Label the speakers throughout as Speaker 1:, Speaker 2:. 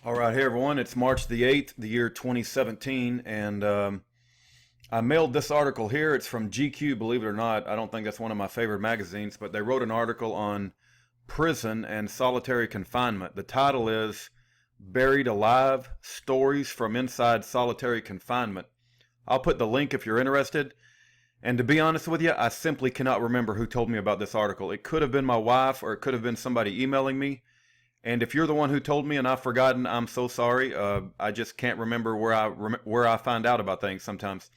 Speaker 1: All right, hey everyone. It's March the 8th, the year 2017, and I mailed this article here. It's from GQ, believe it or not. I don't think that's one of my favorite magazines, but they wrote an article on prison and solitary confinement. The title is Buried Alive: Stories from Inside Solitary Confinement. I'll put the link if you're interested. And to be honest with you, I simply cannot remember who told me about this article. It could have been my wife, or it could have been somebody emailing me. And if you're the one who told me and I've forgotten, I'm so sorry. I just can't remember where I find out about things sometimes.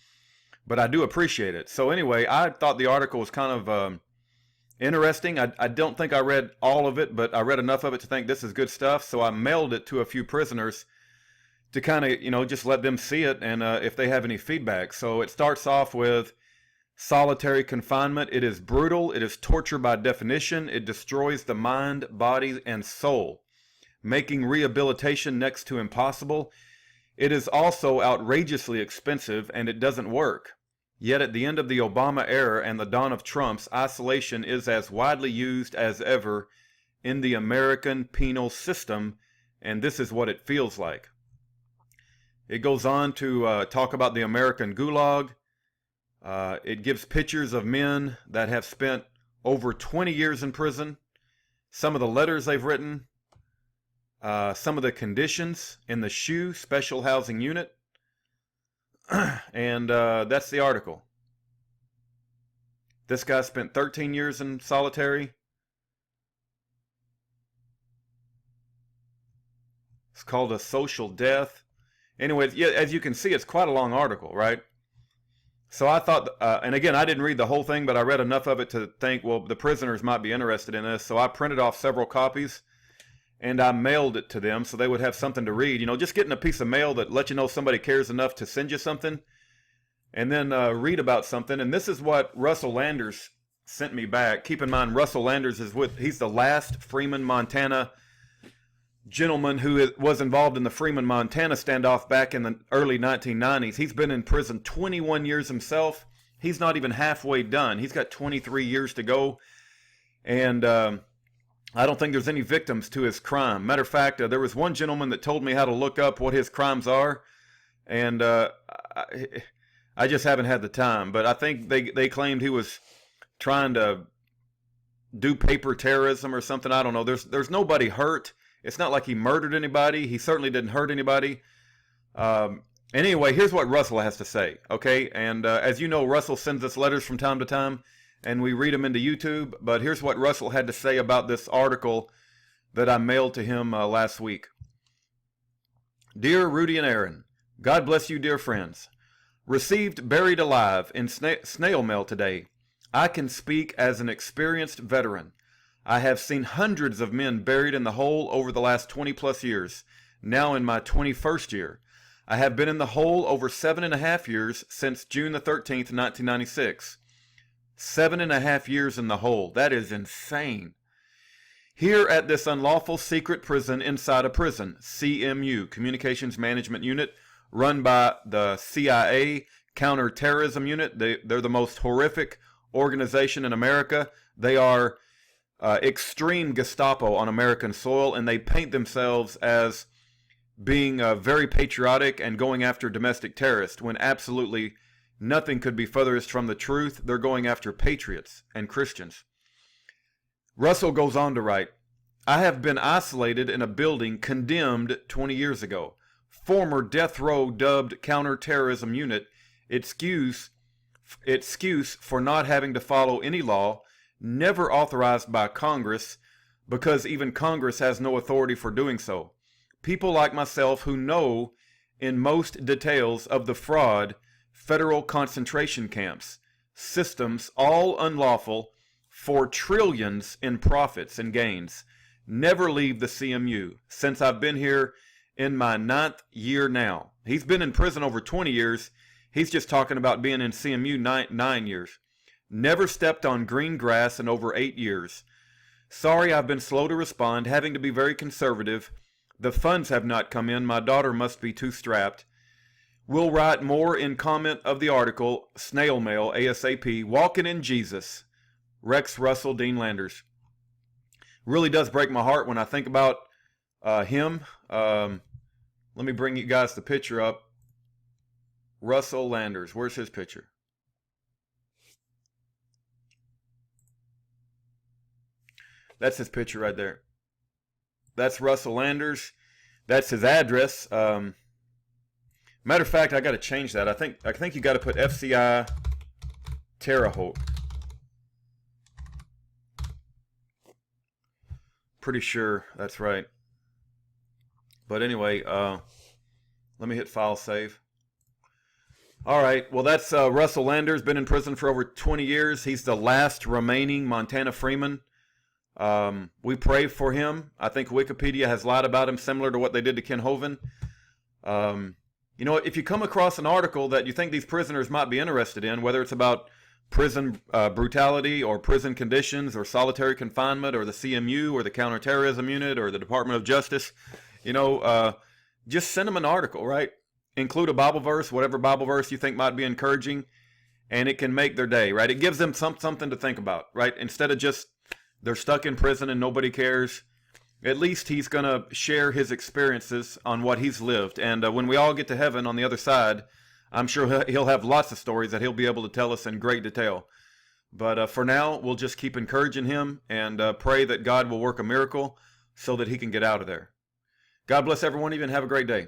Speaker 1: But I do appreciate it. So anyway, I thought the article was kind of interesting. I don't think I read all of it, but I read enough of it to think this is good stuff. So I mailed it to a few prisoners to kind of, just let them see it and if they have any feedback. So it starts off with solitary confinement. It is brutal. It is torture by definition. It destroys the mind, body, and soul, making rehabilitation next to impossible. It is also outrageously expensive, and it doesn't work. Yet at the end of the Obama era and the dawn of Trump's, isolation is as widely used as ever in the American penal system, and this is what it feels like. It goes on to talk about the American Gulag. It gives pictures of men that have spent over 20 years in prison, some of the letters they've written, some of the conditions in the SHU, Special Housing Unit, and that's the article. This guy spent 13 years in solitary. It's called a social death. Anyway, yeah, as you can see, it's quite a long article, right? So I thought, and again, I didn't read the whole thing, but I read enough of it to think, well, the prisoners might be interested in this. So I printed off several copies and I mailed it to them so they would have something to read. Just getting a piece of mail that lets you know somebody cares enough to send you something and then read about something. And this is what Russell Landers sent me back. Keep in mind, Russell Landers he's the last Freeman, Montana gentleman who was involved in the Freeman, Montana standoff back in the early 1990s. He's been in prison 21 years himself. He's not even halfway done. He's got 23 years to go. And I don't think there's any victims to his crime. Matter of fact, there was one gentleman that told me how to look up what his crimes are. And I just haven't had the time. But I think they claimed he was trying to do paper terrorism or something. I don't know. There's nobody hurt. It's not like he murdered anybody. He certainly didn't hurt anybody. Anyway, here's what Russell has to say, okay? And as you know, Russell sends us letters from time to time, and we read them into YouTube. But here's what Russell had to say about this article that I mailed to him last week. Dear Rudy and Aaron, God bless you, dear friends. Received buried alive in snail mail today. I can speak as an experienced veteran. I have seen hundreds of men buried in the hole over the last 20 plus years, now in my 21st year. I have been in the hole over 7.5 years since June the 13th, 1996. 7.5 years in the hole. That is insane. Here at this unlawful secret prison inside a prison, CMU, Communications Management Unit, run by the CIA Counterterrorism Unit. They're the most horrific organization in America. They are extreme Gestapo on American soil, and they paint themselves as being very patriotic and going after domestic terrorists, when absolutely nothing could be furthest from the truth. They're going after patriots and Christians. Russell goes on to write, I have been isolated in a building condemned 20 years ago. Former death row dubbed counterterrorism unit, excuse for not having to follow any law, never authorized by Congress, because even Congress has no authority for doing so. People like myself who know in most details of the fraud, federal concentration camps, systems, all unlawful, for trillions in profits and gains, never leave the CMU since I've been here in my 9th year now. He's been in prison over 20 years. He's just talking about being in CMU 9 years. Never stepped on green grass in over 8 years. Sorry I've been slow to respond, having to be very conservative. The funds have not come in. My daughter must be too strapped. We'll write more in comment of the article. Snail mail, ASAP. Walking in Jesus. Rex Russell, Dean Landers. Really does break my heart when I think about him. Let me bring you guys the picture up. Russell Landers. Where's his picture? That's his picture right there. That's Russell Landers. That's his address. Matter of fact, I got to change that. I think you got to put FCI Terre Haute. Pretty sure that's right. But anyway, let me hit file save. All right, well, that's Russell Landers, been in prison for over 20 years. He's the last remaining Montana freeman. We pray for him. I think Wikipedia has lied about him, similar to what they did to Ken Hovind. You know, if you come across an article that you think these prisoners might be interested in, whether it's about prison brutality or prison conditions or solitary confinement or the CMU or the counterterrorism unit or the Department of Justice, you know, just send them an article, right? Include a Bible verse, whatever Bible verse you think might be encouraging, and it can make their day, right? It gives them something to think about, right? Instead of just they're stuck in prison and nobody cares, at least he's going to share his experiences on what he's lived. And when we all get to heaven on the other side, I'm sure he'll have lots of stories that he'll be able to tell us in great detail. But for now, we'll just keep encouraging him and pray that God will work a miracle so that he can get out of there. God bless everyone, even have a great day.